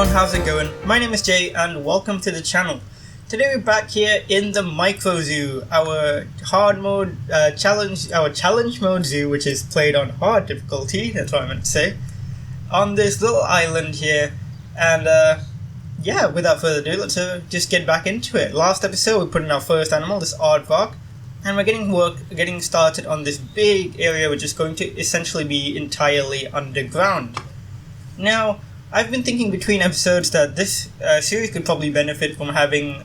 everyone, how's it going? My name is Jay and welcome to the channel. Today we're back here in the MicroZoo, our hard mode challenge mode zoo, which is played on hard difficulty, that's what I meant to say, on this little island here. And yeah, without further ado, let's just get back into it. Last episode we put in our first animal, this aardvark, and we're getting started on this big area which is going to essentially be entirely underground. Now, I've been thinking between episodes that this series could probably benefit from having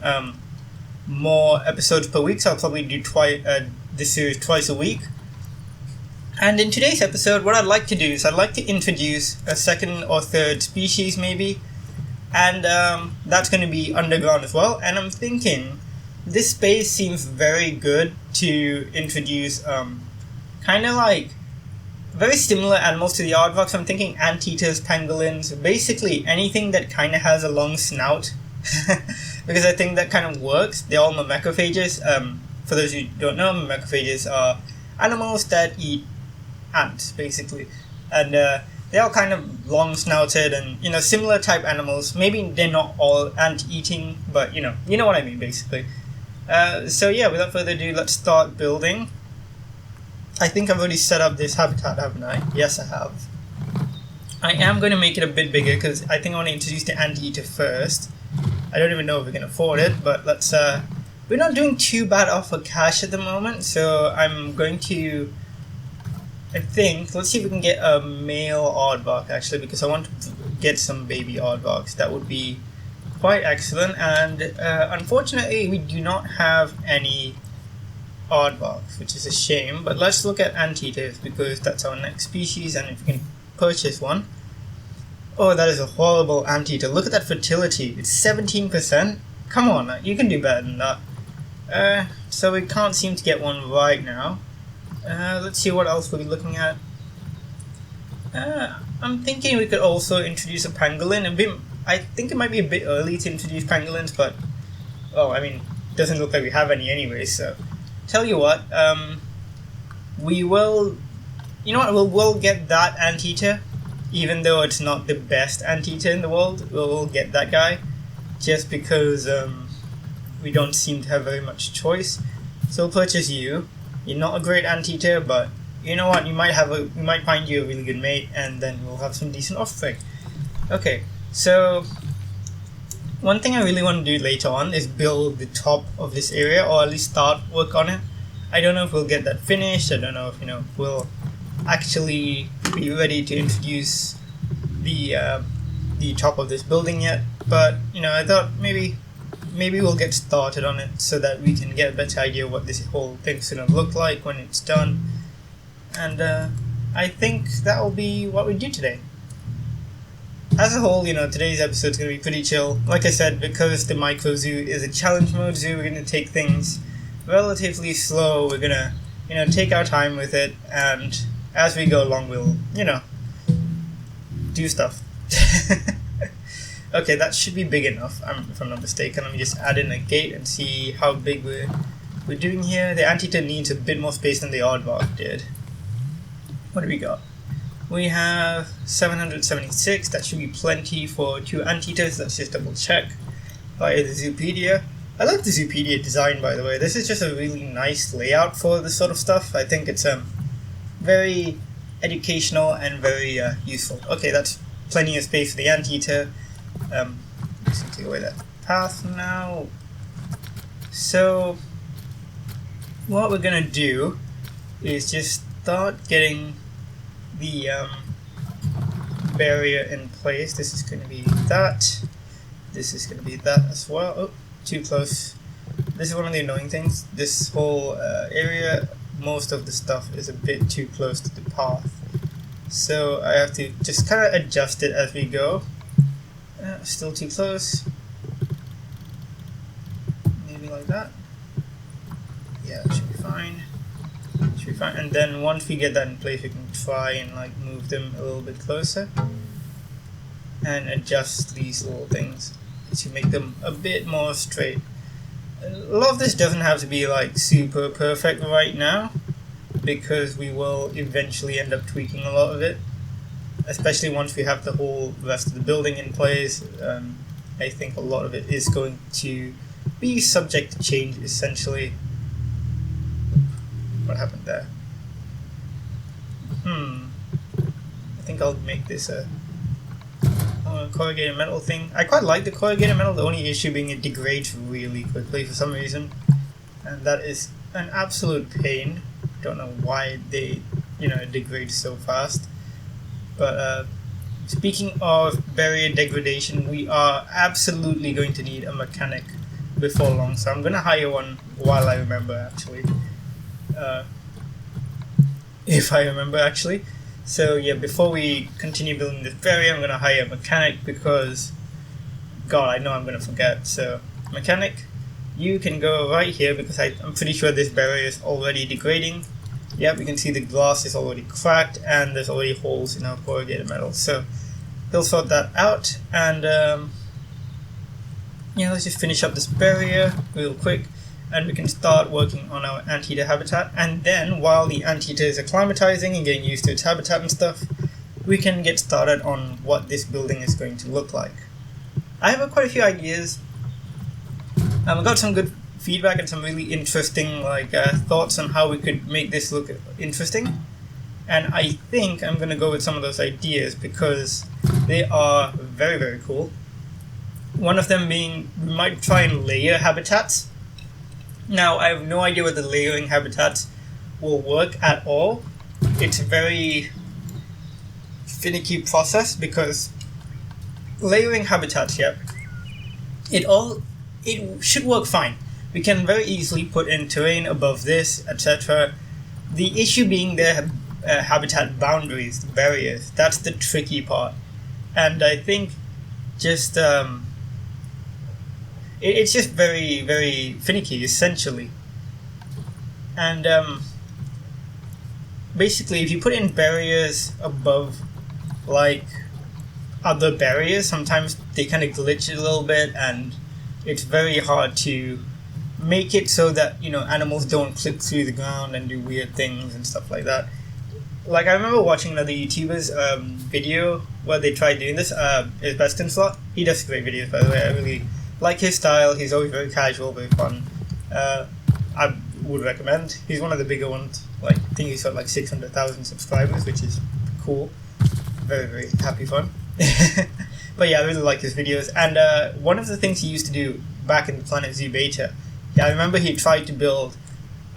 more episodes per week, so I'll probably do this series twice a week. And in today's episode, what I'd like to do is I'd like to introduce a second or third species maybe, and that's going to be underground as well. And I'm thinking this space seems very good to introduce kind of like very similar animals to the aardvark, so I'm thinking anteaters, pangolins, basically anything that kind of has a long snout, because I think that kind of works. They're all macrophages. For those who don't know, macrophages are animals that eat ants, basically, and they're all kind of long snouted and similar type animals. Maybe they're not all ant-eating, but you know what I mean, basically. So yeah, without further ado, let's start building. I think I've already set up this habitat, haven't I? Yes, I have. I am going to make it a bit bigger because I think I want to introduce the anteater first. I don't even know if we can afford it, but let's... we're not doing too bad off for cash at the moment, so I'm going to... let's see if we can get a male aardvark, actually, because I want to get some baby aardvarks. That would be quite excellent, and unfortunately, we do not have any aardvarks, which is a shame, but let's look at anteaters because that's our next species, and if we can purchase one. Oh, that is a horrible anteater. Look at that fertility. It's 17%. Come on, you can do better than that. So we can't seem to get one right now. Let's see what else we're looking at. I'm thinking we could also introduce a pangolin. I think it might be a bit early to introduce pangolins, but it doesn't look like we have any anyway, so tell you what, we will, we'll get that anteater, even though it's not the best anteater in the world. We'll get that guy, just because we don't seem to have very much choice. So we'll purchase you. You're not a great anteater, but you know what, we might find you a really good mate, and then we'll have some decent offspring. Okay, so one thing I really want to do later on is build the top of this area, or at least start work on it. I don't know if we'll get that finished. I don't know if we'll actually be ready to introduce the top of this building yet. But I thought maybe we'll get started on it so that we can get a better idea of what this whole thing's gonna look like when it's done. And I think that will be what we do today. As a whole, today's episode is going to be pretty chill. Like I said, because the MicroZoo is a challenge mode zoo, we're going to take things relatively slow. We're going to, take our time with it, and as we go along, we'll, do stuff. Okay, that should be big enough, if I'm not mistaken. Let me just add in a gate and see how big we're doing here. The anteater needs a bit more space than the aardvark did. What do we got? We have 776, that should be plenty for 2 anteaters. Let's just double check via the Zoopedia. I like the Zoopedia design, by the way. This is just a really nice layout for this sort of stuff. I think it's very educational and very useful. Okay, that's plenty of space for the anteater. Just take away that path now. So what we're gonna do is just start getting the barrier in place. This is going to be that. This is going to be that as well. Oh, too close. This is one of the annoying things. This whole area, most of the stuff is a bit too close to the path. So I have to just kind of adjust it as we go. Still too close. Maybe like that. Yeah, that should be fine. And then once we get that in place, we can try and move them a little bit closer and adjust these little things to make them a bit more straight. A lot of this doesn't have to be super perfect right now, because we will eventually end up tweaking a lot of it. especially once we have the whole rest of the building in place. I think a lot of it is going to be subject to change, essentially. What happened there? I think I'll make this a corrugated metal thing. I quite like the corrugated metal, the only issue being it degrades really quickly for some reason. And that is an absolute pain. Don't know why they, it degrades so fast. But speaking of barrier degradation, we are absolutely going to need a mechanic before long. So I'm going to hire one while I remember, actually. If I remember, actually. So yeah, before we continue building this barrier, I'm going to hire a mechanic because, God, I know I'm going to forget. So, mechanic, you can go right here because I'm pretty sure this barrier is already degrading. Yep, we can see the glass is already cracked and there's already holes in our corrugated metal. So, he'll sort that out, and let's just finish up this barrier real quick. And we can start working on our Anteater Habitat, and then while the Anteater is acclimatizing and getting used to its habitat and stuff, we can get started on what this building is going to look like. I have quite a few ideas. I got some good feedback and some really interesting thoughts on how we could make this look interesting, and I think I'm going to go with some of those ideas because they are very, very cool. One of them being we might try and layer habitats. Now, I have no idea whether layering habitats will work at all. It's a very finicky process because layering habitats, it should work fine. We can very easily put in terrain above this, etc. The issue being their habitat boundaries, the barriers. That's the tricky part. And I think just it's just very, very finicky, essentially. And basically, if you put in barriers above, other barriers, sometimes they kind of glitch a little bit, and it's very hard to make it so that, animals don't clip through the ground and do weird things and stuff like that. I remember watching another YouTuber's video where they tried doing this, is Best in Slot. He does great videos, by the way. I really like his style. He's always very casual, very fun. I would recommend. He's one of the bigger ones. I think he's got 600,000 subscribers, which is cool. Very, very happy fun. But yeah, I really like his videos. And one of the things he used to do back in the Planet Zoo beta, I remember he tried to build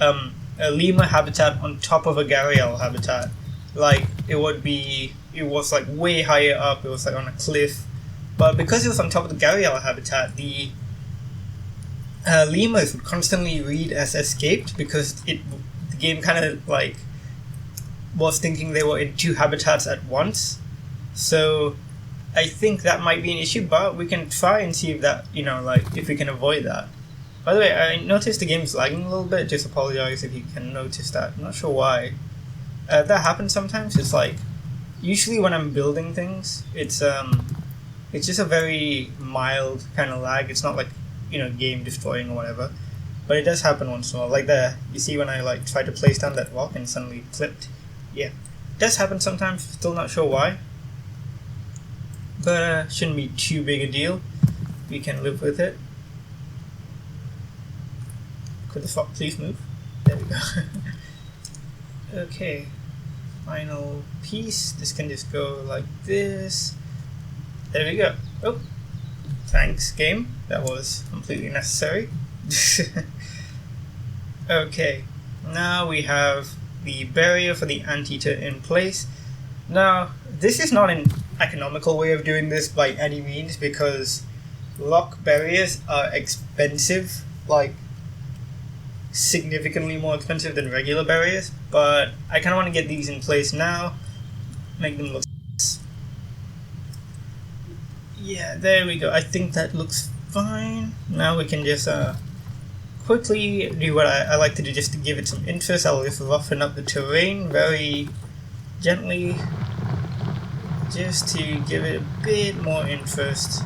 a lemur habitat on top of a gharial habitat. It was way higher up. It was on a cliff. But because it was on top of the gharial habitat, the lemurs would constantly read as escaped because the game kind of was thinking they were in two habitats at once. So I think that might be an issue, but we can try and see if that, if we can avoid that. By the way, I noticed the game is lagging a little bit. Just apologize if you can notice that. I'm not sure why. That happens sometimes. It's usually when I'm building things, it's just a very mild kind of lag. It's not game destroying or whatever. But it does happen once in a while. You see when I try to place down that rock and suddenly clipped. Yeah. It does happen sometimes, still not sure why. But shouldn't be too big a deal. We can live with it. Could the frog please move? There we go. Okay. Final piece. This can just go like this. There we go. Oh, thanks, game. That was completely necessary. Okay, now we have the barrier for the Anteater in place. Now, this is not an economical way of doing this by any means because rock barriers are expensive, significantly more expensive than regular barriers, but I kind of want to get these in place now, make them look nice. Yeah, there we go. I think that looks fine. Now we can just quickly do what I like to do just to give it some interest. I'll just roughen up the terrain very gently just to give it a bit more interest.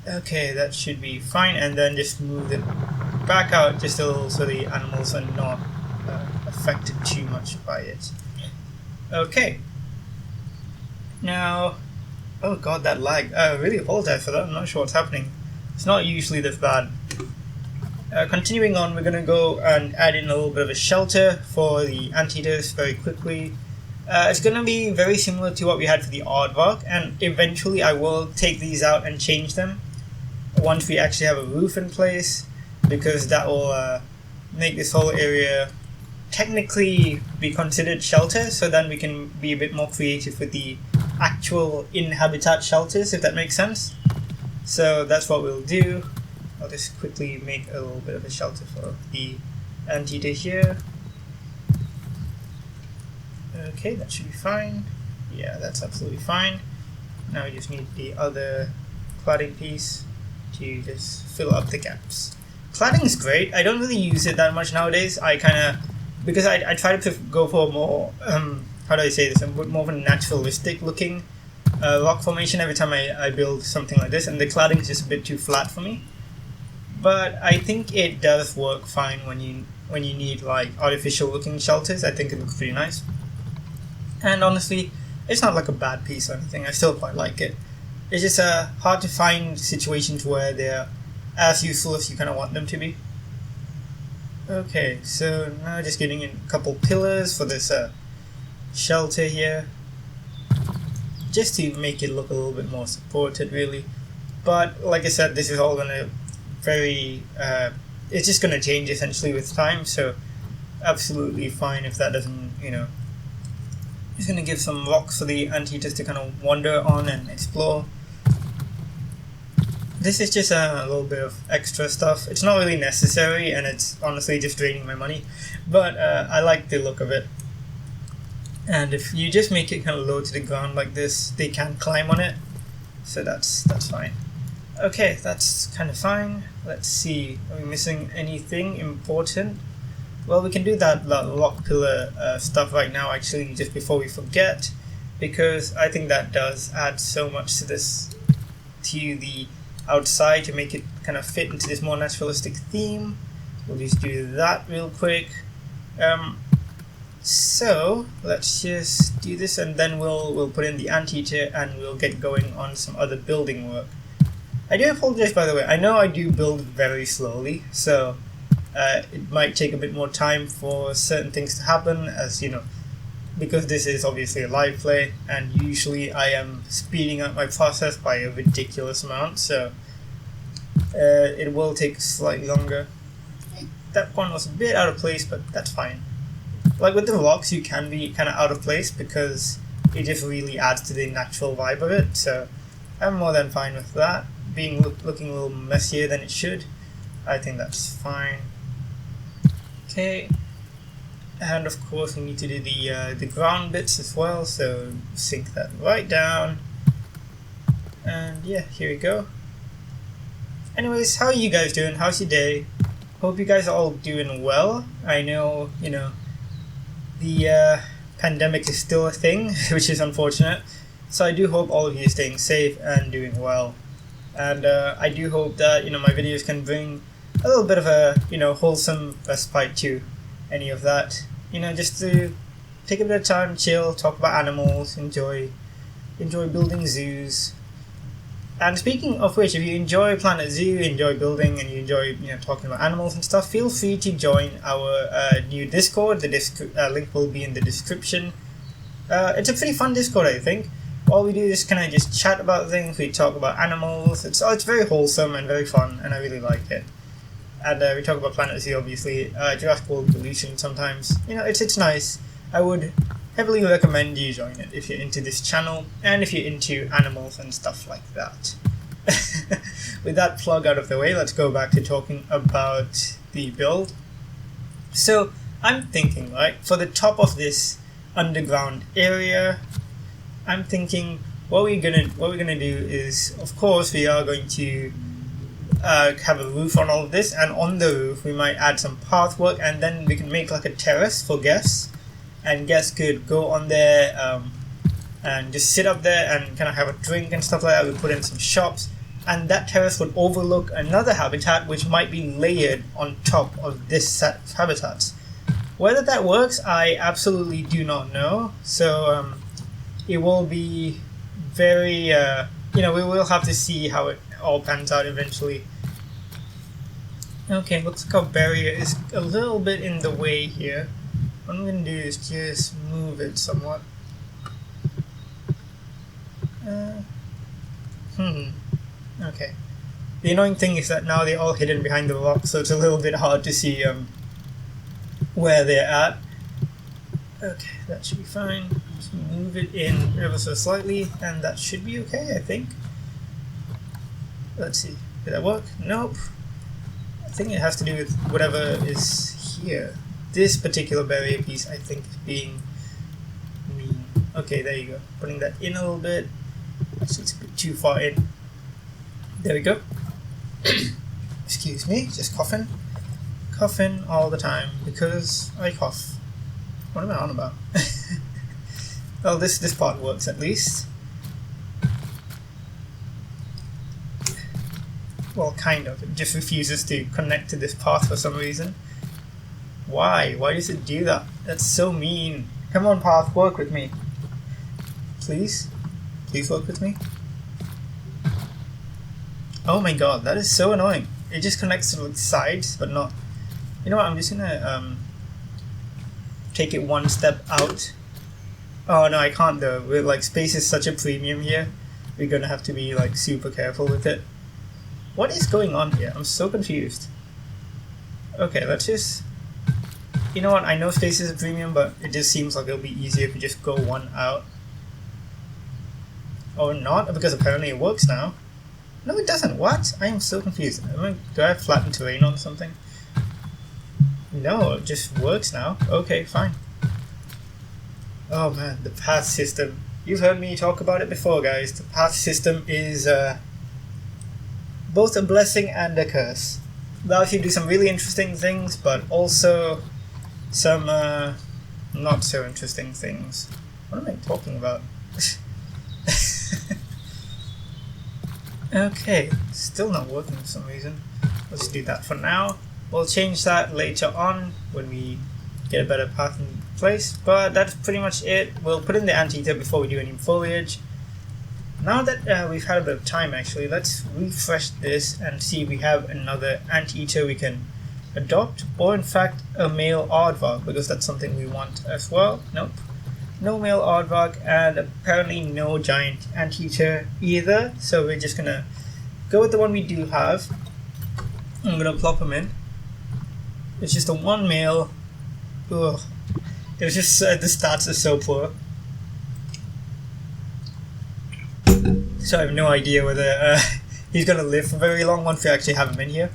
Okay, that should be fine, and then just move it back out just a little so the animals are not affected too much by it. Okay, Now, oh god, that lag. I really apologize for that. I'm not sure what's happening. It's not usually this bad. Continuing on, we're going to go and add in a little bit of a shelter for the anteaters very quickly. It's going to be very similar to what we had for the aardvark, and eventually I will take these out and change them once we actually have a roof in place, because that will make this whole area technically be considered shelter, so then we can be a bit more creative with the actual in-habitat shelters, if that makes sense. So that's what we'll do. I'll just quickly make a little bit of a shelter for the anteater here. Okay, that should be fine. Yeah, that's absolutely fine. Now we just need the other cladding piece to just fill up the gaps. Cladding is great. I don't really use it that much nowadays. Because I try to go for a more, how do I say this, a bit more of a naturalistic looking rock formation every time I build something like this, and the cladding is just a bit too flat for me. But I think it does work fine when you need like artificial looking shelters. I think it looks pretty nice. And honestly, it's not like a bad piece or anything. I still quite like it. It's just hard to find situations where they're as useful as you kind of want them to be. Okay, so now just getting in a couple pillars for this shelter here, just to make it look a little bit more supported, really. But like I said, this is all gonna it's just gonna change essentially with time. So absolutely fine if that doesn't, Just gonna give some rocks for the anteaters to kind of wander on and explore. This is just a little bit of extra stuff. It's not really necessary, and it's honestly just draining my money, but I like the look of it. And if you just make it kind of low to the ground like this, they can climb on it, so that's fine. Okay, that's kind of fine. Let's see, are we missing anything important? Well, we can do that rock pillar stuff right now, actually, just before we forget, because I think that does add so much to the outside to make it kind of fit into this more naturalistic theme. We'll just do that real quick. So let's just do this, and then we'll put in the anteater and we'll get going on some other building work. I do apologize, by the way. I know I do build very slowly, so it might take a bit more time for certain things to happen, as because this is obviously a live play, and usually I am speeding up my process by a ridiculous amount, so it will take slightly longer. That one was a bit out of place, but that's fine. Like with the rocks, you can be kind of out of place because it just really adds to the natural vibe of it, so I'm more than fine with that. Looking a little messier than it should, I think that's fine. Okay. And of course we need to do the ground bits as well, so sink that right down. And yeah, here we go. Anyways, how are you guys doing? How's your day? Hope you guys are all doing well. I know, the pandemic is still a thing, which is unfortunate. So I do hope all of you are staying safe and doing well. And I do hope that, my videos can bring a little bit of a, wholesome respite to any of that. Just to take a bit of time, chill, talk about animals, enjoy building zoos. And speaking of which, if you enjoy Planet Zoo, enjoy building, and you enjoy talking about animals and stuff, feel free to join our new Discord. The link will be in the description. It's a pretty fun Discord, I think. All we do is kind of just chat about things. We talk about animals. It's very wholesome and very fun, and I really like it. And we talk about Planet Zoo, obviously. Jurassic World Evolution sometimes. It's nice. I would heavily recommend you join it if you're into this channel and if you're into animals and stuff like that. With that plug out of the way, let's go back to talking about the build. So I'm thinking, right, for the top of this underground area, I'm thinking what we're gonna do is, of course, we are going to have a roof on all of this, and on the roof we might add some pathwork, and then we can make like a terrace for guests, and guests could go on there and just sit up there and kind of have a drink and stuff like that. We put in some shops, and that terrace would overlook another habitat which might be layered on top of this set of habitats. Whether that works, I absolutely do not know. So it will be very, you know, we will have to see how it all pans out eventually. Okay, looks like our barrier is a little bit in the way here. What I'm gonna do is just move it somewhat. Okay. The annoying thing is that now they're all hidden behind the rock, so it's a little bit hard to see where they're at. Okay, that should be fine. Just move it in ever so slightly, and that should be okay, I think. Let's see. Did that work? Nope. I think it has to do with whatever is here. This particular barrier piece, I think, is being mean. Okay, there you go. Putting that in a little bit. Actually, it's a bit too far in. There we go. Excuse me, just coughing. Coughing all the time because I cough. What am I on about? Well, this part works at least. Well, kind of. It just refuses to connect to this path for some reason. Why? Why does it do that? That's so mean. Come on, path, work with me. Please? Please work with me? Oh my god, that is so annoying. It just connects to the sides, but not... You know what, I'm just gonna take it one step out. Oh no, I can't though. We're, like, space is such a premium here. We're gonna have to be like super careful with it. What is going on here? I'm so confused. Okay, let's just... You know what, I know space is a premium, but it just seems like it'll be easier if you just go one out. Or not, because apparently it works now. No, it doesn't. What? I am so confused. Do I have flattened terrain on something? No, it just works now. Okay, fine. Oh man, the path system. You've heard me talk about it before, guys. The path system is both a blessing and a curse. Allows you to do some really interesting things, but also some not so interesting things. What am I talking about? Okay, still not working for some reason. Let's do that for now. We'll change that later on when we get a better path in place, but that's pretty much it. We'll put in the anteater before we do any foliage. Now that we've had a bit of time, actually, let's refresh this and see if we have another anteater we can adopt, or in fact a male aardvark, because that's something we want as well. Nope. No male aardvark, and apparently no giant anteater either, so we're just gonna go with the one we do have. I'm gonna plop him in. It's just a one male. Ugh. It was just the stats are so poor, so I have no idea whether he's gonna live for very long once we actually have him in here.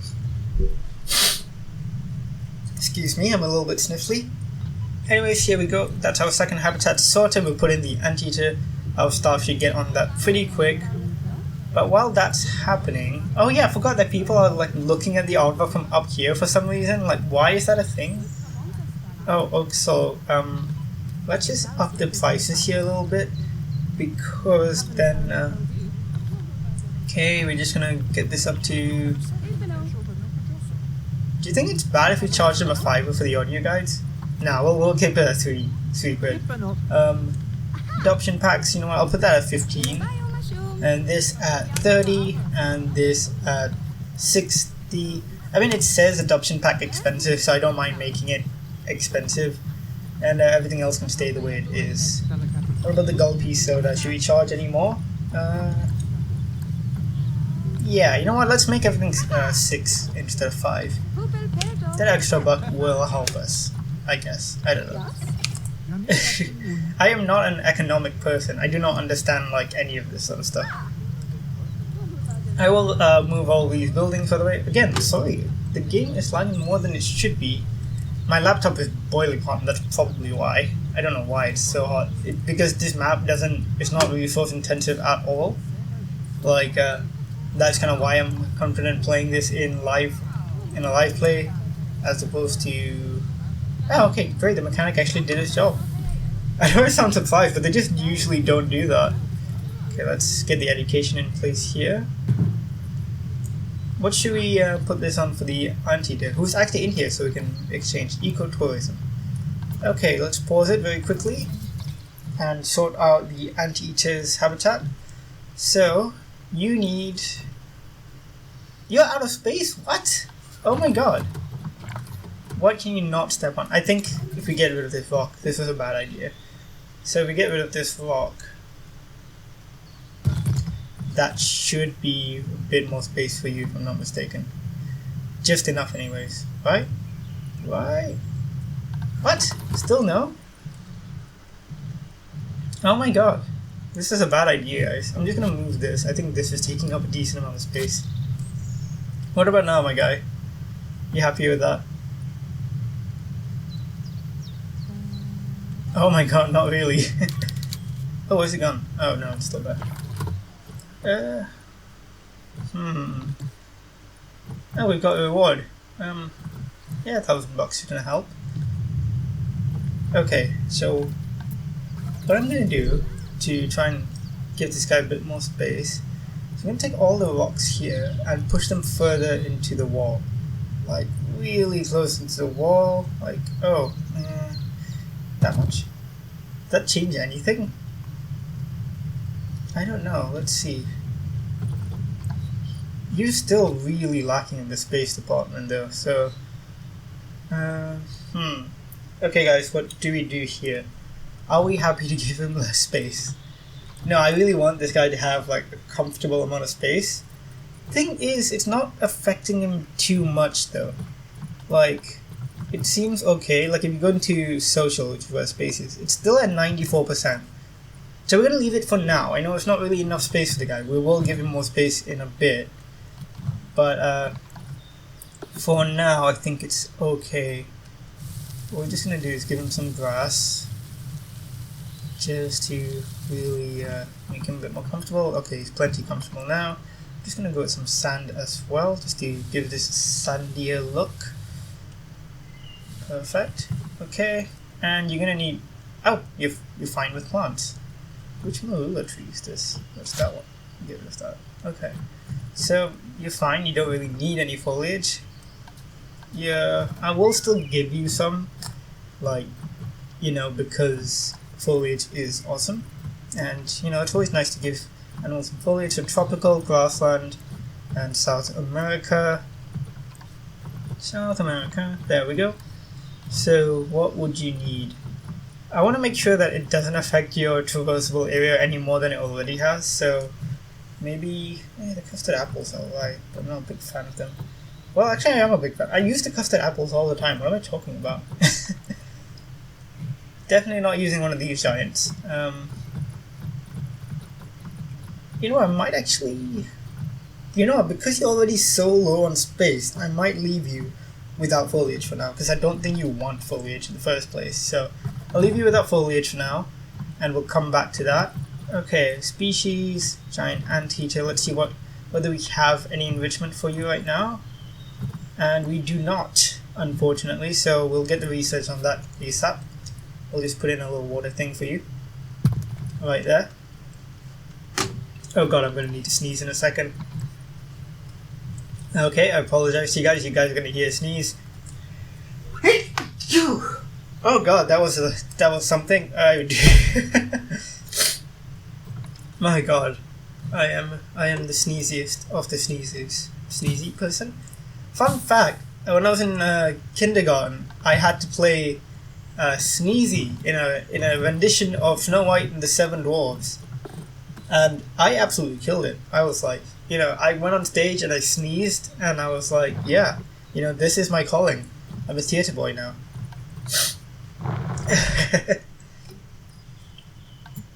Excuse me, I'm a little bit sniffly. Anyways, here we go. That's our second habitat sorted. We'll put in the anteater. Our staff should get on that pretty quick. But while that's happening... Oh yeah, I forgot that people are like looking at the aardvark from up here for some reason. Like, why is that a thing? Oh, so, let's just up the prices here a little bit. Because then, okay, we're just gonna get this up to... Do you think it's bad if we charge them a $5 for the audio guides? Nah, we'll keep it at 3 quid. Adoption packs, you know what, I'll put that at 15. And this at 30, and this at 60. I mean, it says adoption pack expensive, so I don't mind making it expensive. And everything else can stay the way it is. What about the Gulpy soda? Should we charge any more? Yeah, you know what, let's make everything 6 instead of 5. That extra buck will help us, I guess. I don't know. I am not an economic person. I do not understand like any of this sort of stuff. I will move all these buildings by the way. Again, sorry, the game is lagging more than it should be. My laptop is boiling hot, and that's probably why. I don't know why it's so hot. Because this map it's not resource intensive at all. Like, that's kind of why I'm confident playing this in a live play, as opposed to... Oh, okay, great, the mechanic actually did his job. I know it sounds surprised, but they just usually don't do that. Okay, let's get the education in place here. What should we put this on for the Anteater? Who's actually in here so we can exchange ecotourism? Okay, let's pause it very quickly and sort out the Anteater's habitat. So you need. You're out of space. What? Oh my god. What can you not step on? I think if we get rid of this rock, this is a bad idea. So if we get rid of this rock, that should be a bit more space for you, if I'm not mistaken. Just enough anyways, right? Right? What? Still no? Oh my god. This is a bad idea, guys. I'm just gonna move this. I think this is taking up a decent amount of space. What about now, my guy? You happy with that? Oh my god, not really. Oh, where's it gone? Oh no, it's still there. Oh, we've got a reward. Yeah, $1,000 is gonna help. Okay, so what I'm gonna do to try and give this guy a bit more space, so I'm gonna take all the rocks here and push them further into the wall, like really close into the wall. Like, oh, that much. Does that change anything? I don't know. Let's see. You're still really lacking in the space department though, so okay guys, what do we do here? Are we happy to give him less space? No, I really want this guy to have like a comfortable amount of space. Thing is, it's not affecting him too much though. Like, it seems okay. Like if you go into social, which is where space is, it's still at 94%. So we're gonna leave it for now. I know it's not really enough space for the guy. We will give him more space in a bit. But for now, I think it's okay. What we're just gonna do is give him some grass, just to really make him a bit more comfortable. Okay, he's plenty comfortable now. I'm just gonna go with some sand as well, just to give this a sandier look. Perfect. Okay, and you're gonna need. Oh, you're fine with plants. Which marula tree is this? What's that one? Get rid of that. Okay. So you're fine, you don't really need any foliage. Yeah, I will still give you some, like, you know, because foliage is awesome. And, you know, it's always nice to give animals some foliage. So tropical, grassland, and South America. South America, there we go. So what would you need? I want to make sure that it doesn't affect your traversable area any more than it already has, so maybe the custard apples are alright, but I'm not a big fan of them. Well, actually I am a big fan. I use the custard apples all the time. What am I talking about? Definitely not using one of these giants. You know, I might actually... You know, because you're already so low on space, I might leave you without foliage for now, because I don't think you want foliage in the first place. So I'll leave you without foliage for now, and we'll come back to that. Okay, species, giant anteater. Let's see whether we have any enrichment for you right now. And we do not, unfortunately, so we'll get the research on that ASAP. We'll just put in a little water thing for you. Right there. Oh god, I'm going to need to sneeze in a second. Okay, I apologize to you guys. You guys are going to hear a sneeze. Oh god, that was something. My god, I am the sneeziest of the sneezers. Sneezy person. Fun fact: when I was in kindergarten, I had to play Sneezy in a rendition of Snow White and the Seven Dwarfs, and I absolutely killed it. I was like, you know, I went on stage and I sneezed, and I was like, yeah, you know, this is my calling. I'm a theatre boy now.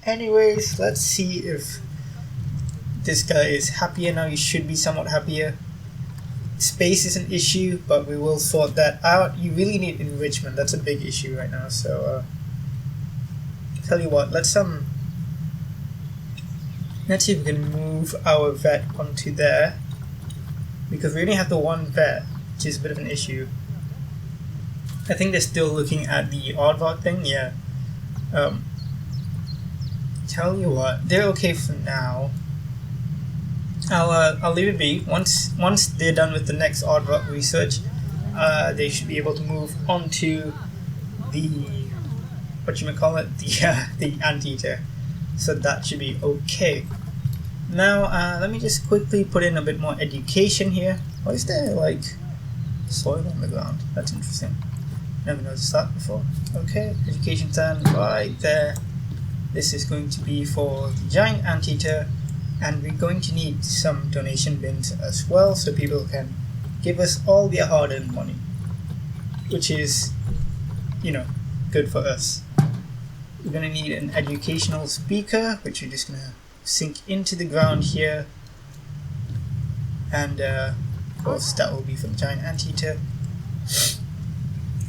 Anyways, let's see if this guy is happier now. He should be somewhat happier. Space is an issue, but we will sort that out. You really need enrichment. That's a big issue right now. So, tell you what, let's see if we can move our vet onto there, because we only have the one vet, which is a bit of an issue. I think they're still looking at the aardvark thing. Yeah. Tell you what, they're okay for now. I'll leave it be. Once they're done with the next aardvark research, they should be able to move on to the the anteater. So that should be okay. Now, let me just quickly put in a bit more education here. Why is there, like, soil on the ground? That's interesting. Never noticed that before. Okay, education stand right there. This is going to be for the giant anteater, and we're going to need some donation bins as well, so people can give us all their hard-earned money, which is, you know, good for us. We're going to need an educational speaker, which we're just going to sink into the ground here, and of course that will be for the giant anteater.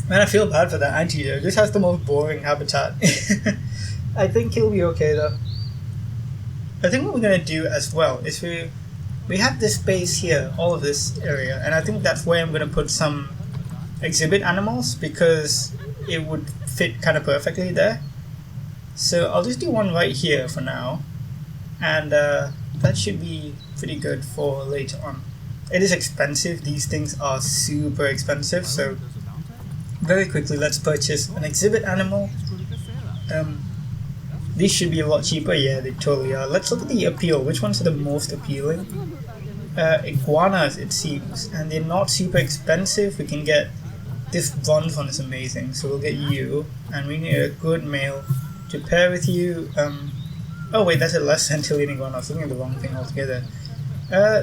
Man, I feel bad for that anteater. This has the most boring habitat. I think he'll be okay though. I think what we're going to do as well is we have this space here, all of this area, and I think that's where I'm going to put some exhibit animals because it would fit kind of perfectly there. So I'll just do one right here for now, and that should be pretty good for later on. It is expensive. These things are super expensive, so very quickly let's purchase an exhibit animal. These should be a lot cheaper. Yeah, they totally are. Let's look at the appeal. Which ones are the most appealing? Iguanas, it seems, and they're not super expensive. We can get this bronze one is amazing, so we'll get you, and we need a good male to pair with you. Oh wait, that's a less centillion iguana. I was looking at the wrong thing altogether.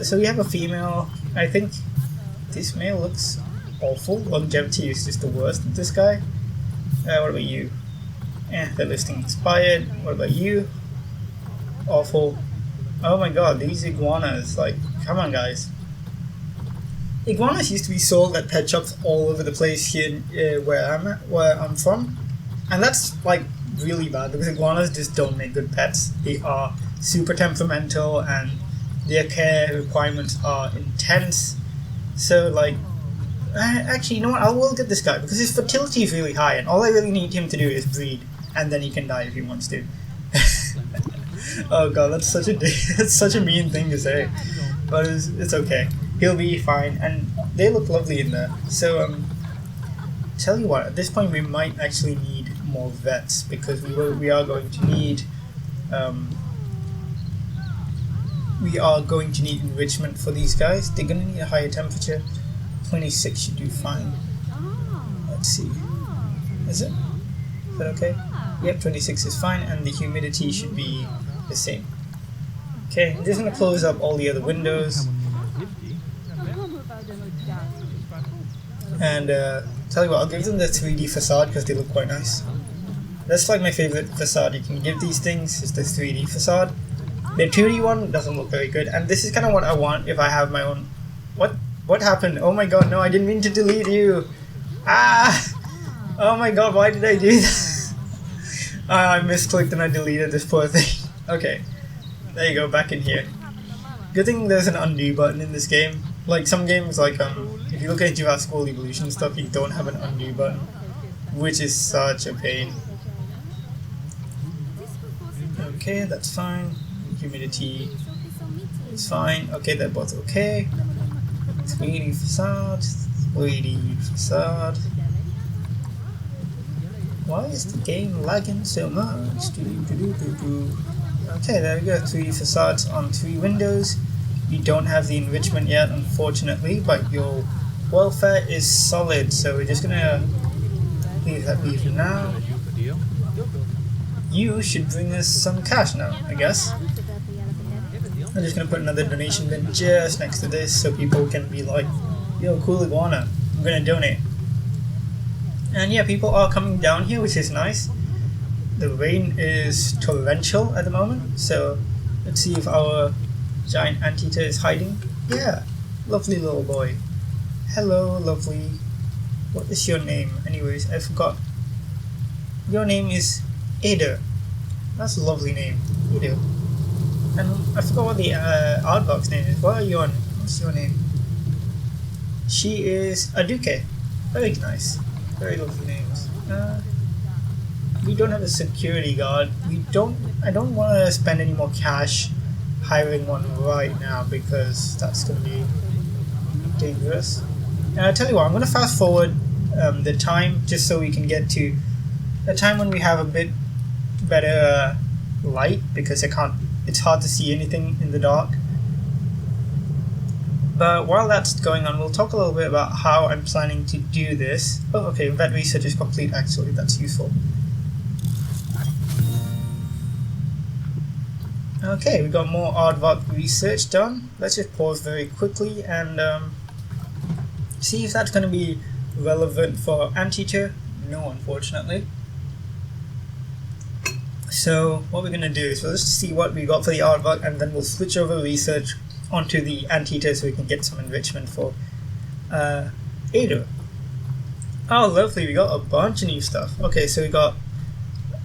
So we have a female. I think this male looks awful. Longevity is just the worst of this guy. What about you? The listing expired. What about you? Awful. Oh my god, these iguanas, like, come on guys. Iguanas used to be sold at pet shops all over the place here where I'm from. And that's like really bad because iguanas just don't make good pets. They are super temperamental and their care requirements are intense. So like, actually, you know what, I will get this guy because his fertility is really high and all I really need him to do is breed, and then he can die if he wants to. Oh god, that's such a mean thing to say, but it's okay. He'll be fine, and they look lovely in there. So tell you what, at this point we might actually need more vets because we are going to need enrichment for these guys. They're going to need a higher temperature. 26 should do fine. Let's see. Is it? Is that okay? Yep, 26 is fine, and the humidity should be the same. Okay, I'm just going to close up all the other windows. And tell you what, I'll give them the 3D facade because they look quite nice. That's like my favorite facade you can give these things, is the 3D facade. The 2D one doesn't look very good, and this is kind of what I want if I have my own... What happened? Oh my god, no, I didn't mean to delete you! Ah! Oh my god, why did I do that? I misclicked and I deleted this poor thing. Okay, there you go, back in here. Good thing there's an undo button in this game. Like some games, like if you look at Jurassic World Evolution stuff, you don't have an undo button, which is such a pain. Okay, that's fine. Humidity is fine. Okay, they're both okay. 3D facade, 3D facade. Why is the game lagging so much? Okay, there we go. 3D facades on 3 windows. You don't have the enrichment yet, unfortunately, but your welfare is solid, so we're just gonna leave that be for now. You should bring us some cash now, I guess. I'm just gonna put another donation bin just next to this so people can be like, yo, cool iguana, I'm gonna donate. And yeah, people are coming down here, which is nice. The rain is torrential at the moment, so let's see if our giant anteater is hiding. Yeah, lovely little boy. Hello, lovely. What is your name? Anyways, I forgot. Your name is Ada. That's a lovely name. Ada. And I forgot what the Aardvark's name is. What's your name? She is Aduke. Very nice. Very lovely names. We don't have a security guard. I don't want to spend any more cash hiring one right now because that's going to be dangerous. And I'll tell you what, I'm going to fast forward the time just so we can get to a time when we have a bit better light because I can't it's hard to see anything in the dark. But while that's going on, we'll talk a little bit about how I'm planning to do this. Oh, okay, vet research is complete actually, that's useful. Okay, we got more aardvark research done. Let's just pause very quickly and see if that's going to be relevant for Anteater. No, unfortunately. So what we're going to do is we'll just see what we got for the aardvark, and then we'll switch over research onto the Anteater so we can get some enrichment for Ada. Oh, lovely, we got a bunch of new stuff. Okay, so we got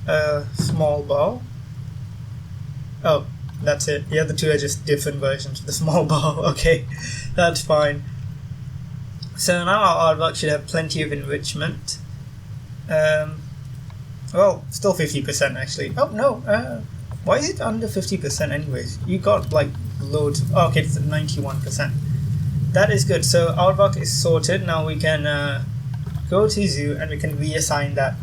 a small ball. Oh, that's it. The other two are just different versions of the small ball. Okay, that's fine. So now our aardvark should have plenty of enrichment. Well, still 50% actually. Oh no, why is it under 50% anyways? You got like loads. Oh, okay, it's at 91%. That is good. So aardvark is sorted. Now we can go to zoo and we can reassign that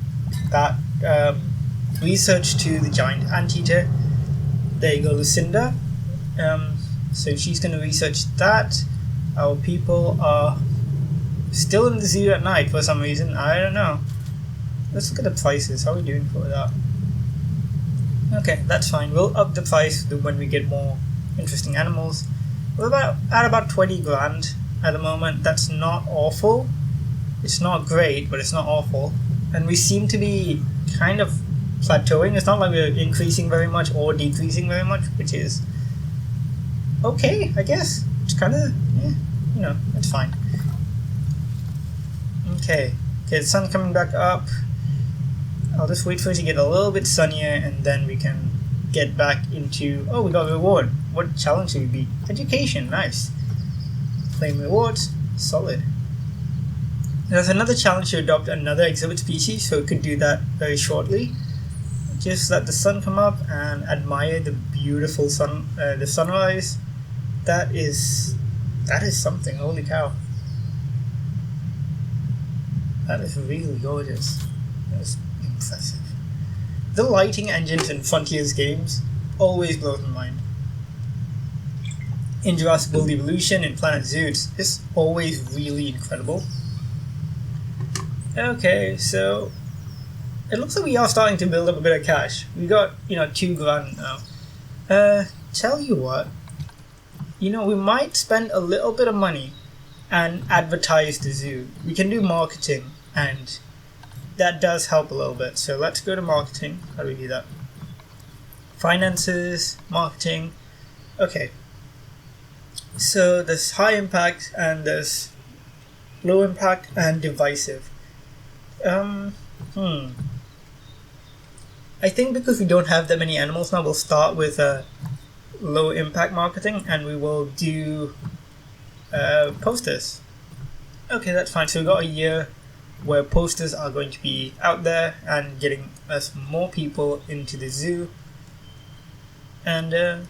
research to the giant anteater. There you go, Lucinda. So she's going to research that. Our people are still in the zoo at night for some reason. I don't know. Let's look at the prices. How are we doing for that? Okay, that's fine. We'll up the price when we get more interesting animals. We're at about 20 grand at the moment. That's not awful. It's not great, but it's not awful. And we seem to be kind of plateauing. It's not like we're increasing very much or decreasing very much, which is okay, I guess. It's kind of, yeah, you know, it's fine. Okay, the sun's coming back up. I'll just wait for it to get a little bit sunnier and then we can get back into... Oh, we got a reward. What challenge should we beat? Education, nice. Claim rewards, solid. There's another challenge to adopt another exhibit species, so we could do that very shortly. Just let the sun come up and admire the beautiful the sunrise. That is something, holy cow. That is really gorgeous. That's impressive. The lighting engines in Frontiers games always blows my mind. In Jurassic World Evolution, in Planet Zoo, it's always really incredible. Okay, so it looks like we are starting to build up a bit of cash. We got, 2 grand now. Tell you what, we might spend a little bit of money and advertise the zoo. We can do marketing, and that does help a little bit. So let's go to marketing. How do we do that? Finances, marketing. Okay. So there's high impact and there's low impact and divisive. I think because we don't have that many animals now, we'll start with low impact marketing and we will do posters. Okay, that's fine. So we've got a year where posters are going to be out there and getting us more people into the zoo. And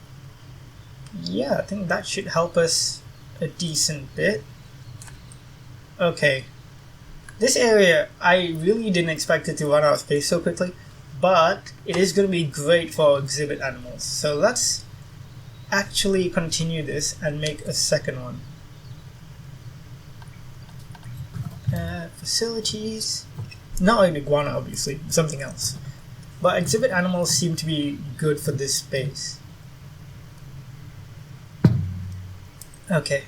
yeah, I think that should help us a decent bit. Okay. This area, I really didn't expect it to run out of space so quickly, but it is going to be great for exhibit animals. So let's actually continue this and make a second one. Facilities, not an iguana obviously, something else. But exhibit animals seem to be good for this space. Okay,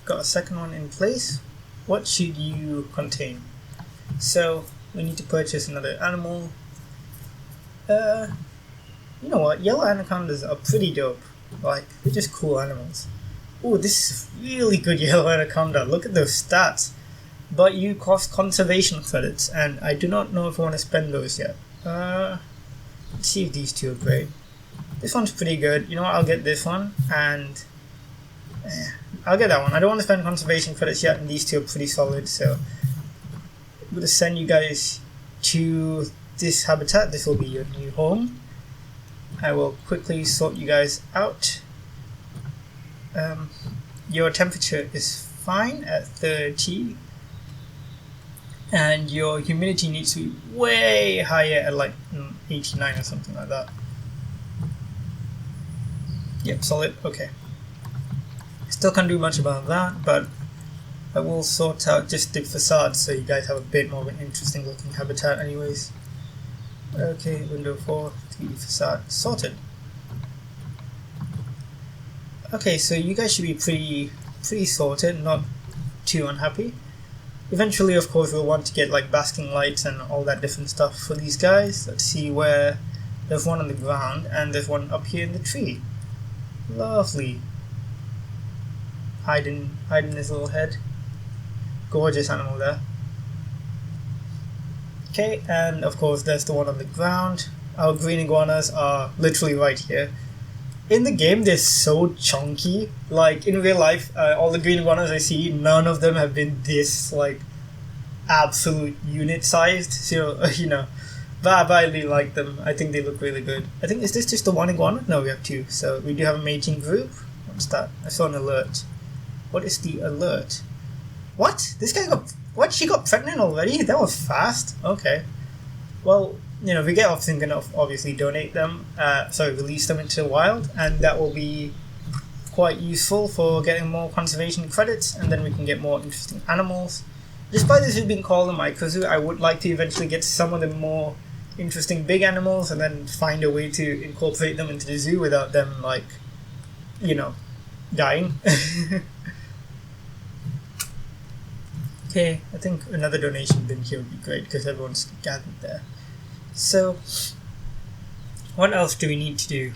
got a second one in place. What should you contain? So we need to purchase another animal. You know what? Yellow anacondas are pretty dope. Like, they're just cool animals. Oh, this is really good yellow anaconda. Look at those stats. But you cost conservation credits, and I do not know if I want to spend those yet. Let's see if these two are great. This one's pretty good. You know what? I'll get this one, and I'll get that one. I don't want to spend conservation credits yet, and these two are pretty solid. So I'm going to send you guys to this habitat. This will be your new home. I will quickly sort you guys out. Your temperature is fine at 30. And your humidity needs to be way higher at like 89 or something like that. Yep, solid. Okay. Still can't do much about that, but I will sort out just the facade so you guys have a bit more of an interesting looking habitat anyways. Okay, window 4, 3D facade, sorted. Okay, so you guys should be pretty sorted, not too unhappy. Eventually, of course, we'll want to get like basking lights and all that different stuff for these guys. Let's see where there's one on the ground and there's one up here in the tree. Lovely. Hiding his little head. Gorgeous animal there. Okay, and of course there's the one on the ground. Our green iguanas are literally right here. In the game, they're so chunky. Like in real life, all the green iguanas I see, none of them have been this like absolute unit sized. So but I really like them. I think they look really good. I think, is this just the one iguana? No, we have two. So we do have a mating group. What's that? I saw an alert. What is the alert? What? This guy got... What? She got pregnant already? That was fast. Okay. Well, if we get off, I'm going to obviously donate them. Release them into the wild. And that will be quite useful for getting more conservation credits. And then we can get more interesting animals. Despite this being called a MicroZoo, I would like to eventually get some of the more interesting big animals and then find a way to incorporate them into the zoo without them, like, dying. Okay, I think another donation bin here would be great because everyone's gathered there. So, what else do we need to do?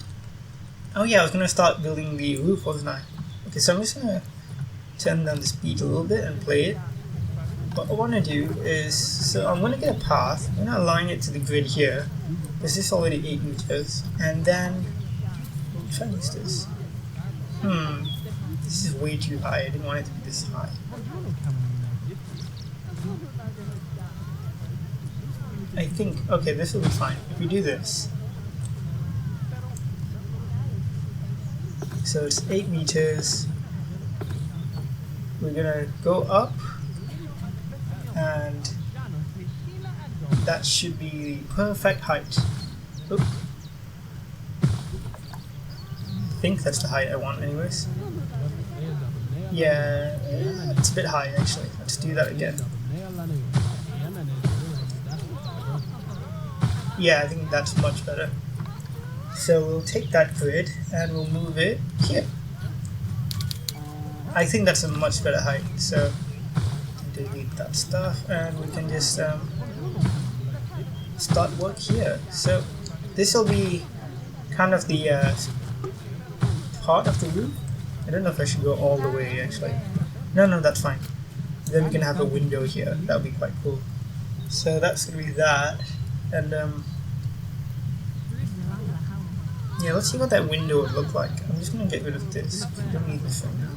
Oh yeah, I was going to start building the roof, wasn't I? Okay, so I'm just going to turn down the speed a little bit and play it. What I want to do is, so I'm going to get a path, I'm going to align it to the grid here. This is already 8 meters, and then, we'll try and use this. This is way too high, I didn't want it to be this high. I think, okay, this will be fine. If we do this. So it's 8 meters. We're gonna go up. And that should be the perfect height. Oop. I think that's the height I want anyways. Yeah, it's a bit high actually. Let's do that again. Yeah, I think that's much better. So we'll take that grid and we'll move it here. I think that's a much better height. So delete that stuff and we can just start work here. So this will be kind of the part of the roof. I don't know if I should go all the way actually. No, that's fine. Then we can have a window here. That would be quite cool. So that's going to be that. And yeah, let's see what that window would look like. I'm just going to get rid of this. I don't need this one.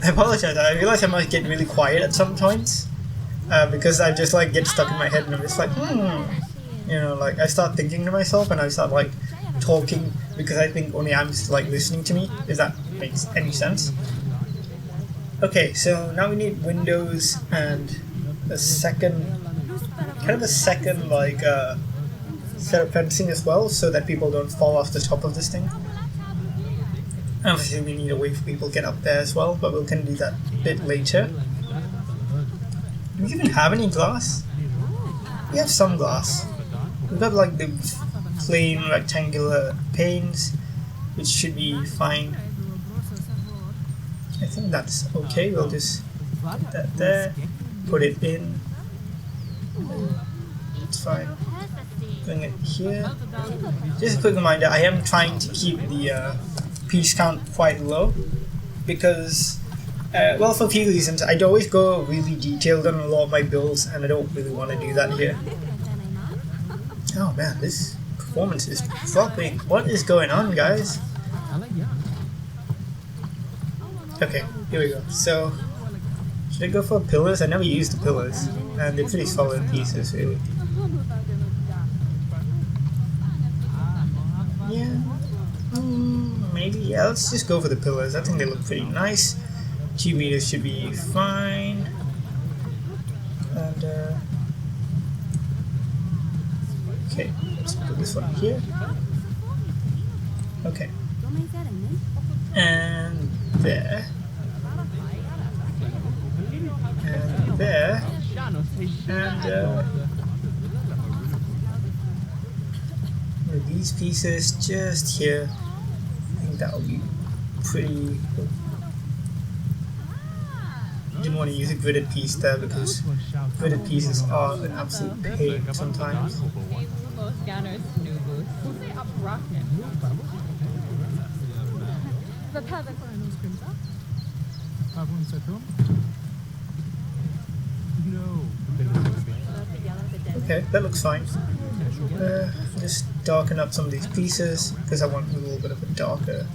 I apologize, I realize I might get really quiet at some points because I just like get stuck in my head and I'm just like, like I start thinking to myself and I start like talking because I think only I'm like listening to me, if that makes any sense. Okay, so now we need windows and a second like set of fencing as well so that people don't fall off the top of this thing. Obviously we need a way for people to get up there as well, but we can do that a bit later. Do we even have any glass? We have some glass. We've got like the plain rectangular panes, which should be fine. I think that's okay, we'll just put that there, put it in. It's fine. Bring it here. Just a quick reminder, I am trying to keep the piece count quite low because, well, for a few reasons. I'd always go really detailed on a lot of my builds and I don't really want to do that here. Oh man, this performance is dropping. What is going on, guys? Okay, here we go. So, should I go for pillars? I never used the pillars and they're pretty solid pieces really. Yeah. Maybe, yeah, let's just go for the pillars. I think they look pretty nice. 2 meters should be fine. And, okay, let's put this one here. Okay. And there. And there. And with these pieces just here. I think that'll be pretty. Didn't want to use a gridded piece there because gridded pieces are an absolute pain sometimes. Okay, that looks fine. Just darken up some of these pieces because I want a little bit of a darker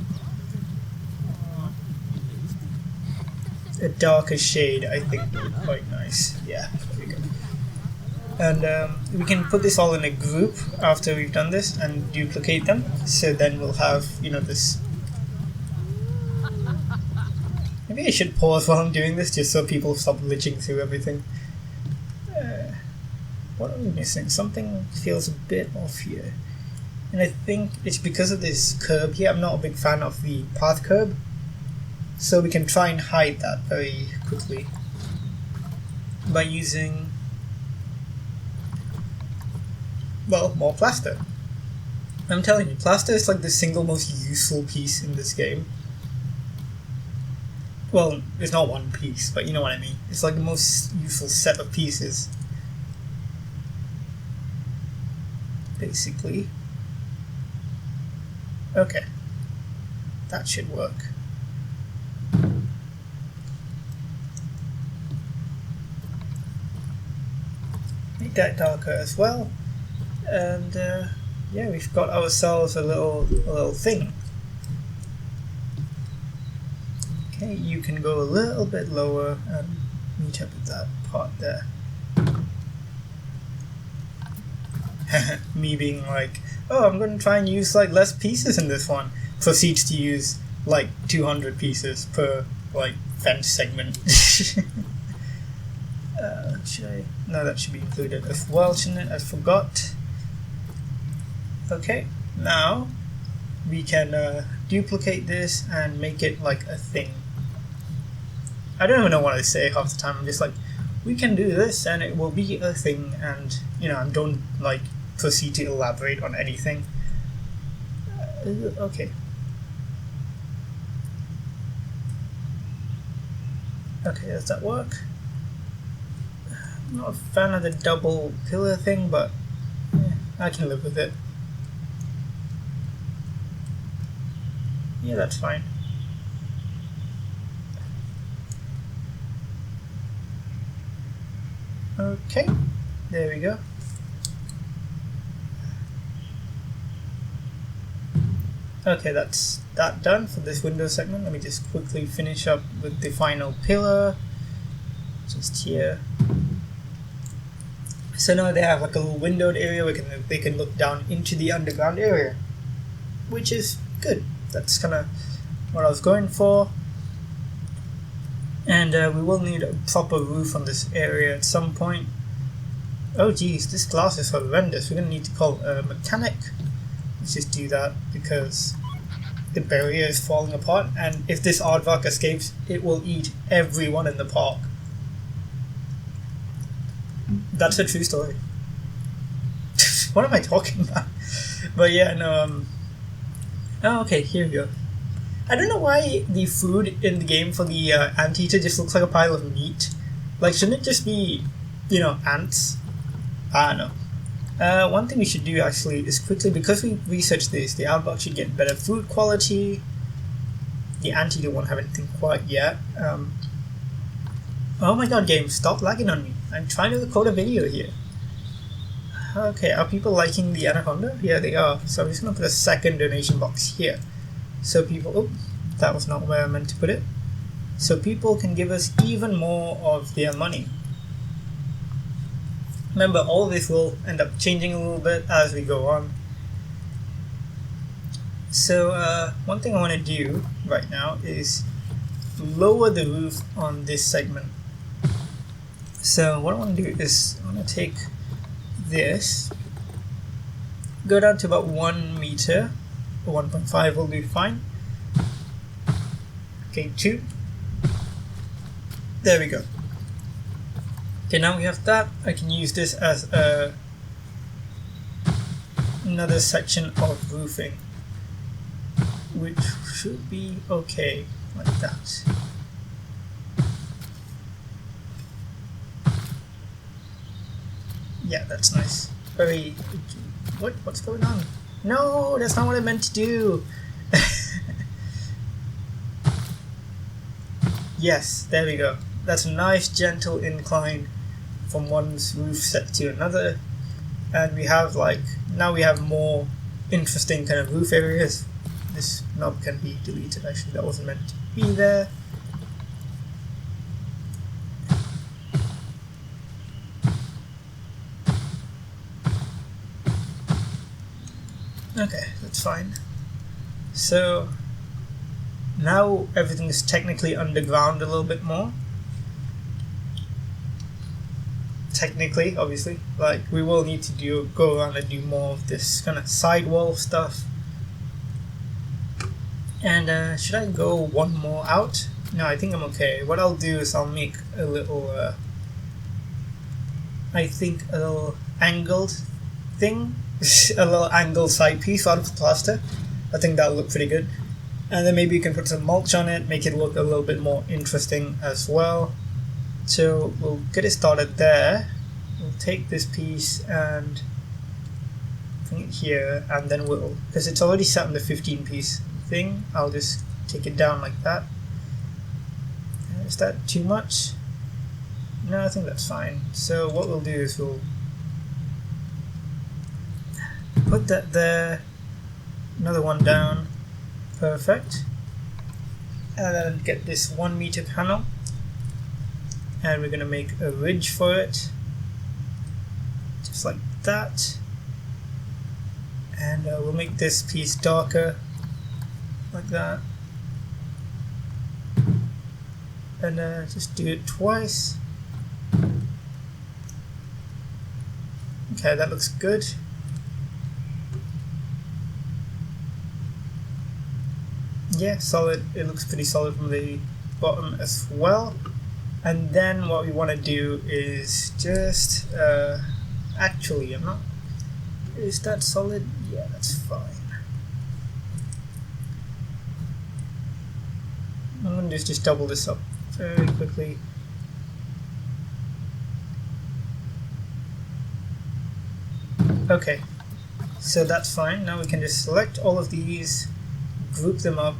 shade. I think would be quite nice. Yeah, there we go. And we can put this all in a group after we've done this and duplicate them. So then we'll have, you know, this. Maybe I should pause while I'm doing this just so people stop glitching through everything. What are we missing? Something feels a bit off here. And I think it's because of this curb here. I'm not a big fan of the path curb. So we can try and hide that very quickly by using, well, more plaster. I'm telling you, plaster is like the single most useful piece in this game. Well, it's not one piece, but you know what I mean. It's like the most useful set of pieces. Basically. Okay. That should work. Make that darker as well. And yeah, we've got ourselves a little thing. Okay, you can go a little bit lower and meet up with that part there. Me being like, oh, I'm going to try and use like less pieces in this one. Proceeds to use like 200 pieces per like fence segment. Should I? No, that should be included as well, shouldn't it? I forgot. Okay, now we can duplicate this and make it like a thing. I don't even know what I say half the time. I'm just like, we can do this and it will be a thing, and you know, I don't like proceed to elaborate on anything. Okay. Okay, does that work? I'm not a fan of the double pillar thing, but yeah, I can live with it. Yeah, that's fine. Okay, there we go. Okay, that's that done for this window segment. Let me just quickly finish up with the final pillar. Just here. So now they have like a little windowed area where they can look down into the underground area, which is good. That's kind of what I was going for. And we will need a proper roof on this area at some point. Oh geez, this glass is horrendous. We're going to need to call a mechanic. Let's just do that because the barrier is falling apart, and if this aardvark escapes, it will eat everyone in the park. That's a true story. What am I talking about? But yeah, no, oh, okay, here we go. I don't know why the food in the game for the anteater just looks like a pile of meat. Like, shouldn't it just be, you know, ants? I don't know. One thing we should do actually is quickly, because we researched this, the aardvark should get better food quality. The anteater won't have anything quite yet. Oh my god, game, stop lagging on me. I'm trying to record a video here. Okay, are people liking the anaconda? Yeah, they are. So I'm just going to put a second donation box here. So people, oh, that was not where I meant to put it. So people can give us even more of their money. Remember, all of this will end up changing a little bit as we go on. So one thing I want to do right now is lower the roof on this segment. So what I want to do is I want to take this, go down to about 1 meter, A 1.5 will do fine. Okay, 2. There we go. Okay, now we have that. I can use this as another section of roofing, which should be okay, like that. Yeah, that's nice. Very... What's going on? No, that's not what I meant to do! Yes, there we go. That's a nice gentle incline from one's roof set to another. And we have now we have more interesting kind of roof areas. This knob can be deleted, actually, that wasn't meant to be there. Okay, that's fine. So now everything is technically underground a little bit more. Technically, obviously, we will need to go around and do more of this kind of sidewall stuff. And should I go one more out? No, I think I'm okay. What I'll do is I'll make a little, I think a little angled thing, a little angled side piece out of the plaster. I think that'll look pretty good. And then maybe you can put some mulch on it, make it look a little bit more interesting as well. So we'll get it started there. We'll take this piece and bring it here, and then because it's already set on the 15 piece thing, I'll just take it down like that. Is that too much? No, I think that's fine. So what we'll do is we'll put that there, another one down, perfect. And then get this 1 meter panel. And we're going to make a ridge for it, just like that. And we'll make this piece darker, like that. And just do it twice. Okay, that looks good. Yeah, solid. It looks pretty solid from the bottom as well. And then what we want to do is just, actually, is that solid? Yeah, that's fine. I'm going to just double this up very quickly. Okay, so that's fine. Now we can just select all of these, group them up,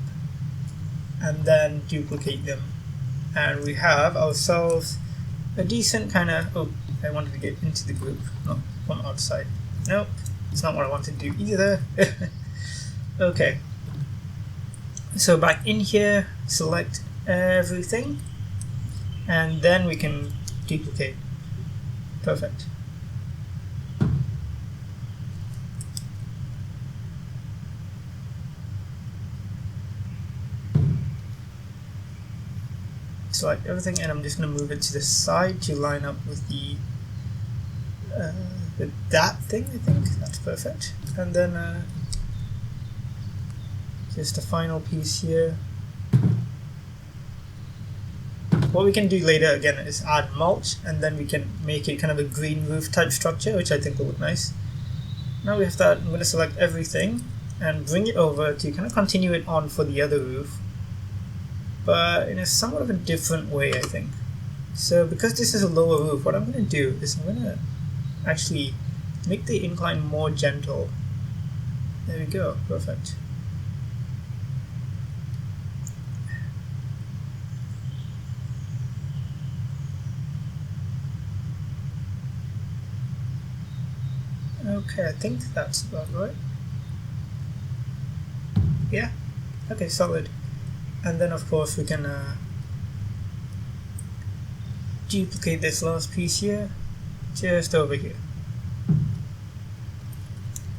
and then duplicate them. And we have ourselves a decent kind of... Oh, I wanted to get into the group, not from outside. Nope, it's not what I wanted to do either. Okay. So back in here, select everything, and then we can duplicate. Perfect. Select everything, and I'm just going to move it to the side to line up with that thing. I think that's perfect. And then just the final piece here. What we can do later again is add mulch, and then we can make it kind of a green roof type structure, which I think will look nice. Now we have that. I'm going to select everything and bring it over to kind of continue it on for the other roof, but in a somewhat of a different way, I think. So because this is a lower roof, what I'm going to do is I'm going to actually make the incline more gentle. There we go, perfect. Okay, I think that's about right. Yeah, okay, solid. And then of course we can duplicate this last piece here, just over here.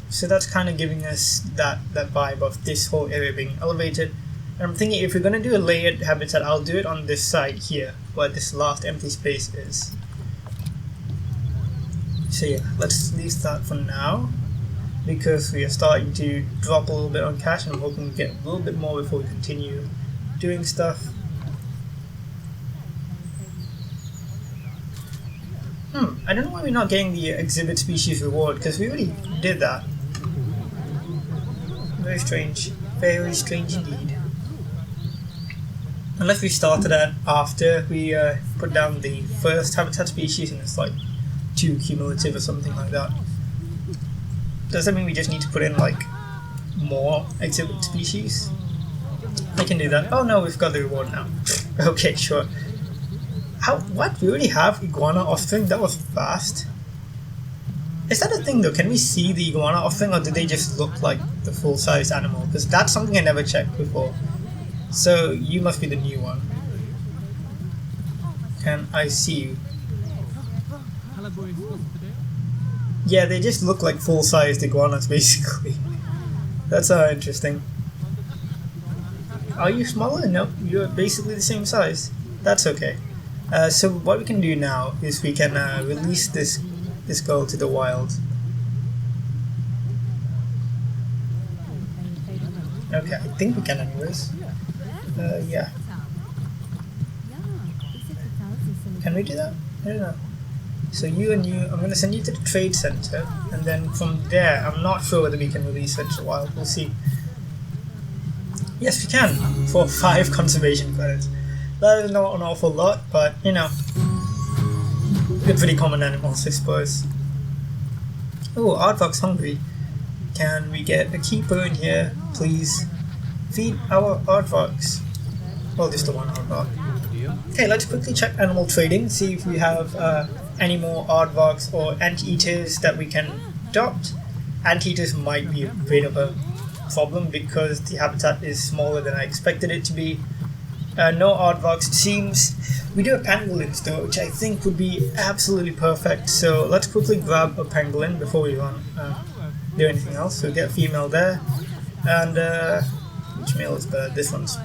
So that's kind of giving us that vibe of this whole area being elevated. And I'm thinking if we're going to do a layered habitat, I'll do it on this side here, where this last empty space is. So yeah, let's leave that for now. because we are starting to drop a little bit on cash, and I'm hoping to get a little bit more before we continue doing stuff. I don't know why we're not getting the exhibit species reward, because we already did that. Very strange. Very strange indeed. Unless we started that after we put down the first habitat species and it's like 2 cumulative or something like that. Does that mean we just need to put in like more exhibit species? I can do that. Oh no, we've got the reward now. Okay, sure. What? We already have iguana offspring? That was fast. Is that a thing though? Can we see the iguana offspring, or do they just look like the full-size animal? Because that's something I never checked before. So you must be the new one. Can I see you? Yeah, they just look like full-sized iguanas basically. That's interesting. Are you smaller? No, you're basically the same size. That's okay. So what we can do now is we can release this girl to the wild. Okay, I think we can anyways. Yeah. Can we do that? I don't know. So you and you, I'm going to send you to the trade center, and then from there, I'm not sure whether we can release her to the wild. We'll see. Yes, we can, for 5 conservation credits. That is not an awful lot, but you know, they're pretty common animals, I suppose. Oh, Aardvark's hungry. Can we get a keeper in here, please? Feed our Aardvarks. Well, just the one Aardvark. Okay, let's quickly check animal trading, see if we have any more Aardvarks or Anteaters that we can adopt. Anteaters might be a bit of a problem because the habitat is smaller than I expected it to be. No Aardvarks it seems. We do have Pangolins though, which I think would be absolutely perfect. So let's quickly grab a Pangolin before we do anything else. So get a female there. And which male is better? This one's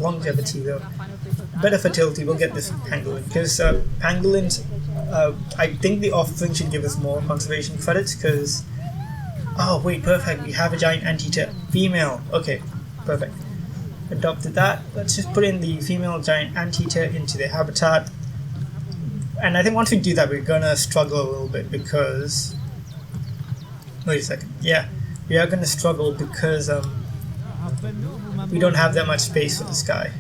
longevity though. Better fertility, we'll get this Pangolin. Because Pangolins, I think the offspring should give us more conservation credits because... Oh wait, perfect, we have a giant anteater female. Okay, perfect. Adopted that. Let's just put in the female giant anteater into the habitat. And I think once we do that, we're gonna struggle a little bit because... Wait a second. Yeah, we are gonna struggle because we don't have that much space for this guy.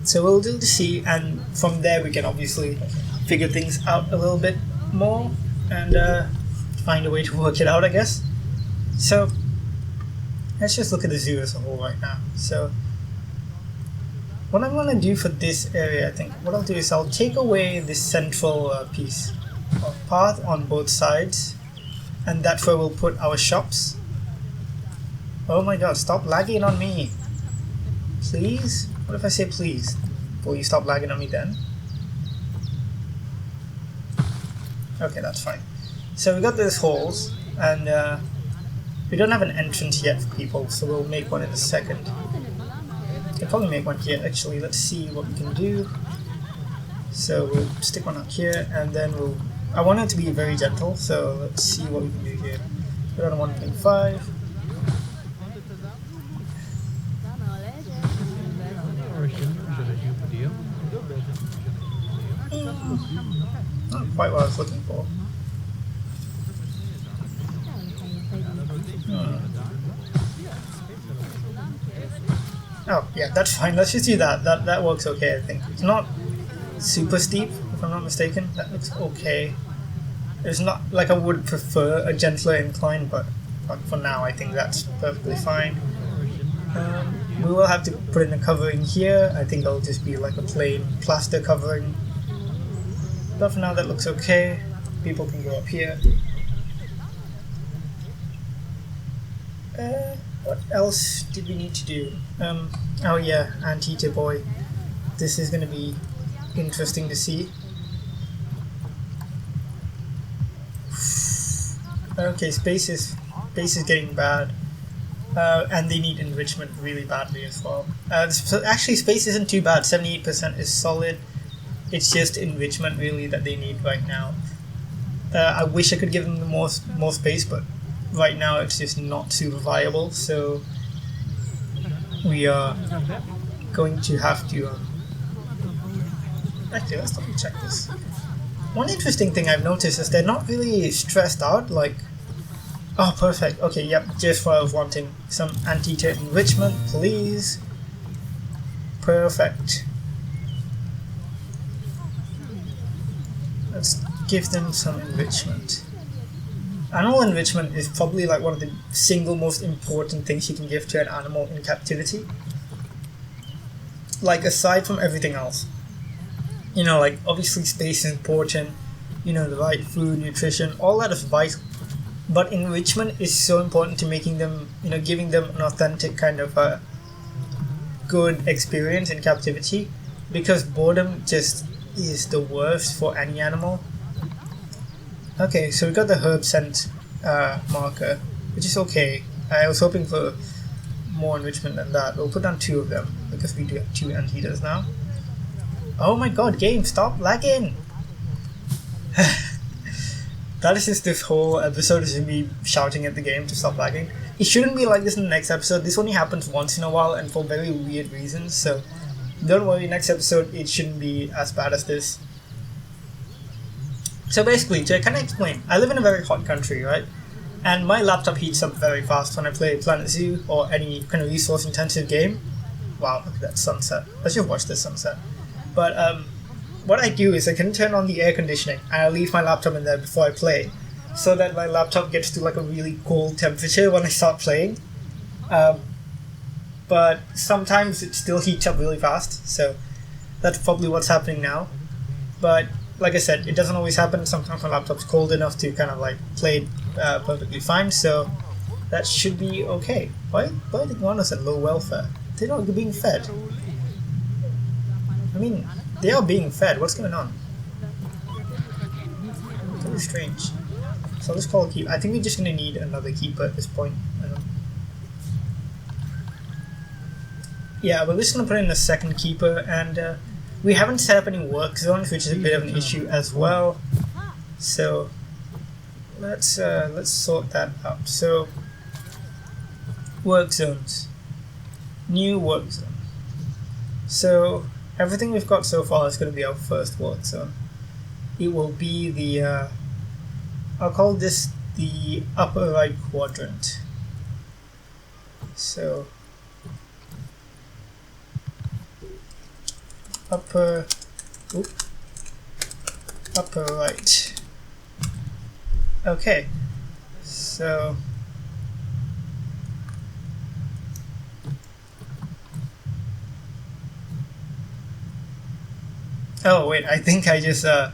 So we'll do the C, and from there we can obviously figure things out a little bit more and find a way to work it out, I guess. So let's just look at the zoo as a whole right now. So what I'm going to do for this area, I think, what I'll do is I'll take away this central piece of path on both sides, and that's where we'll put our shops. Oh my god, stop lagging on me. Please? What if I say please? Will you stop lagging on me then? Okay, that's fine. So we got those holes, and we don't have an entrance yet for people, so we'll make one in a second. I'll probably make one here actually. Let's see what we can do. So we'll stick one up here, and then we'll... I want it to be very gentle, so let's see what we can do here. Put it on 1.5. Not quite what I was looking for. Oh, yeah, that's fine. Let's just do that. That works okay, I think. It's not super steep, if I'm not mistaken. That looks okay. It's not like I would prefer a gentler incline, but for now, I think that's perfectly fine. We will have to put in a covering here. I think it'll just be like a plain plaster covering. But for now, that looks okay. People can go up here. What else did we need to do? Oh yeah, Anteater boy. This is going to be interesting to see. Okay, space is getting bad. And they need enrichment really badly as well. So actually, space isn't too bad. 78% is solid. It's just enrichment really that they need right now. I wish I could give them more space, but right now it's just not super viable. So we are going to have to. Actually, let's double check this. One interesting thing I've noticed is they're not really stressed out. Like, oh, perfect. Okay, yep. Just what I was wanting. Some Anteater Enrichment, please. Perfect. Let's give them some enrichment. Animal enrichment is probably like one of the single most important things you can give to an animal in captivity. Like, aside from everything else. You know, like, obviously space is important. You know, the right food, nutrition, all that is vital. But enrichment is so important to making them, you know, giving them an authentic kind of a good experience in captivity. Because boredom just is the worst for any animal. Okay, so we got the herb scent marker, which is okay. I was hoping for more enrichment than that. We'll put down 2 of them because we do have 2 anteaters now. Oh my god, game, stop lagging! That is just this whole episode is me shouting at the game to stop lagging. It shouldn't be like this in the next episode. This only happens once in a while and for very weird reasons, so don't worry, next episode it shouldn't be as bad as this. So basically, to kind of explain, I live in a very hot country, right? And my laptop heats up very fast when I play Planet Zoo or any kind of resource intensive game. Wow, look at that sunset. Let's just watch this sunset. But what I do is I can turn on the air conditioning and I leave my laptop in there before I play, so that my laptop gets to like a really cold temperature when I start playing. But sometimes it still heats up really fast, so that's probably what's happening now. But like I said, it doesn't always happen. Sometimes my laptop's cold enough to kind of like play perfectly fine, so that should be okay. Why are the iguanas at low welfare? They're not being fed. I mean, they are being fed. What's going on? Very strange. So let's call a keeper. I think we're just going to need another keeper at this point. Yeah, we're just going to put in a second keeper, and we haven't set up any work zones, which is a bit of an issue as well. So let's sort that out. So work zones, new work zone. So everything we've got so far is going to be our first work zone. It will be the I'll call this the upper right quadrant. So upper right. Okay, so oh wait, I think I just I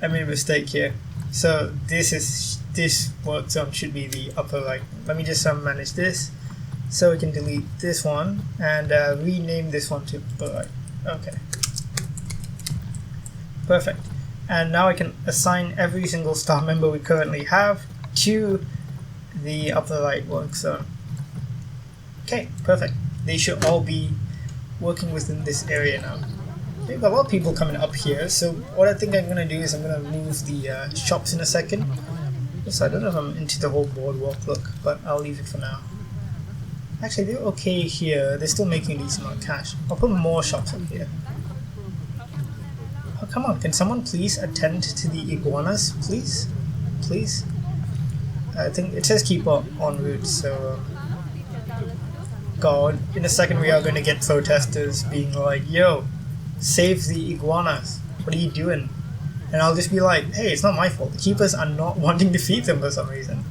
made a mistake here. So this work zone should be the upper right. Let me just manage this so we can delete this one and rename this one to upper right. Okay, perfect. And now I can assign every single staff member we currently have to the upper right work zone. Okay, perfect. They should all be working within this area now. We have a lot of people coming up here, so what I think I'm going to do is I'm going to move the shops in a second. So I don't know if I'm into the whole boardwalk look, but I'll leave it for now. Actually, they're okay here. They're still making a decent amount of cash. I'll put more shops up here. Oh, come on. Can someone please attend to the iguanas? Please? Please? I think it says keep on route, so... God, in a second we are going to get protesters being like, yo, save the iguanas. What are you doing? And I'll just be like, hey, it's not my fault. The keepers are not wanting to feed them for some reason.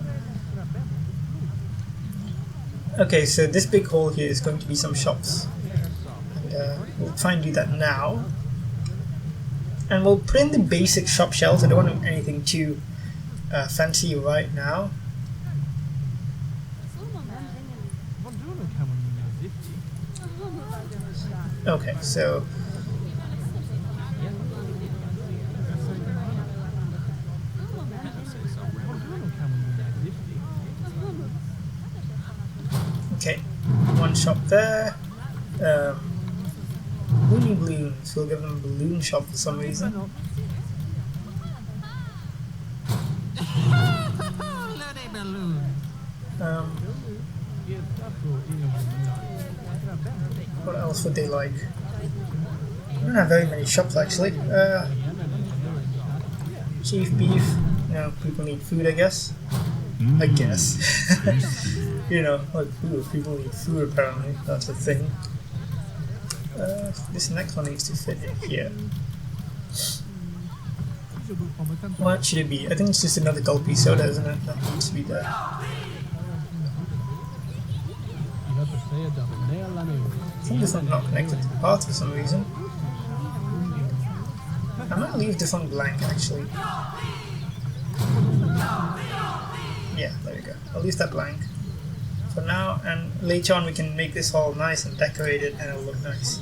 Okay, so this big hole here is going to be some shops. And we'll try and do that now. And we'll put in the basic shop shelves. I don't want anything too fancy right now. Okay, so... Okay, one shop there. Looney Balloons, we'll give them a balloon shop for some reason. What else would they like? I don't have very many shops actually. Chief beef. You know, people need food, I guess. I guess. You know, like food. People need food apparently. That's a thing. This next one needs to fit in here. What should it be? I think it's just another gulpy soda, isn't it? That needs to be there. I think this one's not connected to the path for some reason. I might leave this one blank actually. Yeah, there we go. I'll leave that blank for now, and later on we can make this all nice and decorated and it'll look nice.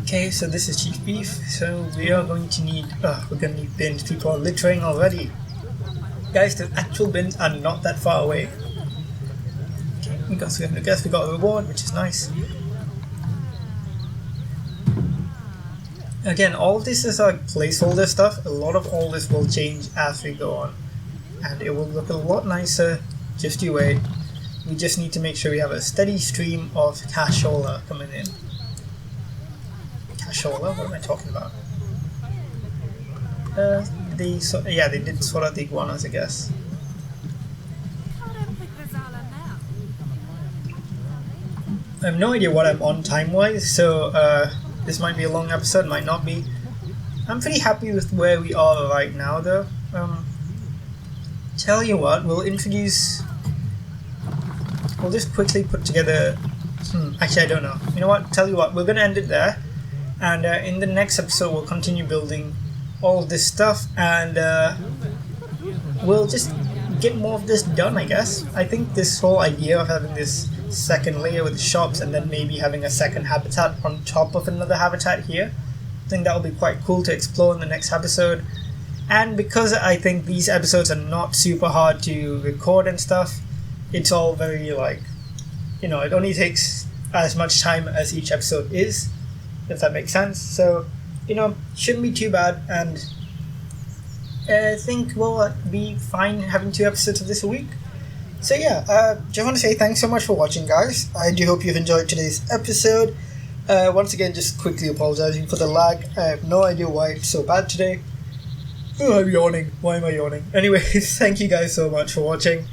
Okay, so this is chief beef, so we are going to need, we're going to need bins. People are littering already. Guys, the actual bins are not that far away. Okay, we got 300 guests, we got a reward, which is nice. Again, all this is like placeholder stuff. A lot of all this will change as we go on. And it will look a lot nicer, just you wait. We just need to make sure we have a steady stream of cashola coming in. Cashola? What am I talking about? They did sort out the iguanas, I guess. I have no idea what I'm on time-wise, so this might be a long episode, might not be. I'm pretty happy with where we are right now, though. Tell you what, we'll just quickly put together... actually, I don't know. You know what, tell you what, we're going to end it there. And in the next episode, we'll continue building all of this stuff, and we'll just get more of this done, I guess. I think this whole idea of having this second layer with the shops and then maybe having a second habitat on top of another habitat here, I think that will be quite cool to explore in the next episode. And because I think these episodes are not super hard to record and stuff, it's all very like, you know, it only takes as much time as each episode is, if that makes sense. So, you know, shouldn't be too bad, and I think we'll be fine having 2 episodes of this a week. So yeah, just want to say thanks so much for watching, guys. I do hope you've enjoyed today's episode. Once again, just quickly apologizing for the lag. I have no idea why it's so bad today. Oh, I'm yawning. Why am I yawning? Anyways, thank you guys so much for watching.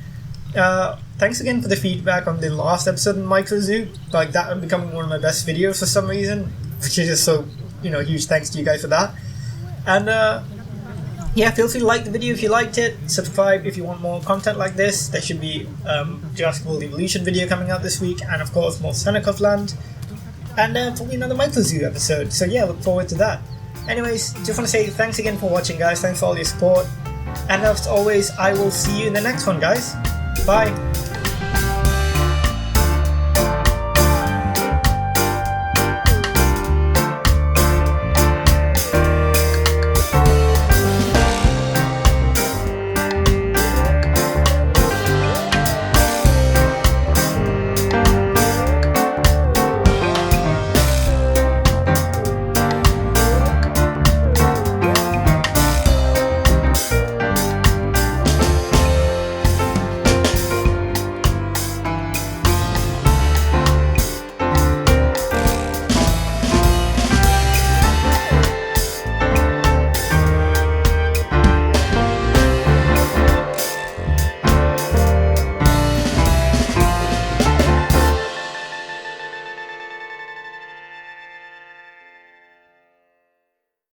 Thanks again for the feedback on the last episode in MicroZoo. Like, that becoming one of my best videos for some reason, which is just so, you know, huge thanks to you guys for that. And yeah, feel free to like the video if you liked it, subscribe if you want more content like this. There should be Jurassic World Evolution video coming out this week, and of course more Seneca Land, and probably another MicroZoo episode. So yeah, look forward to that. Anyways, just want to say thanks again for watching, guys. Thanks for all your support, and as always, I will see you in the next one, guys. Bye.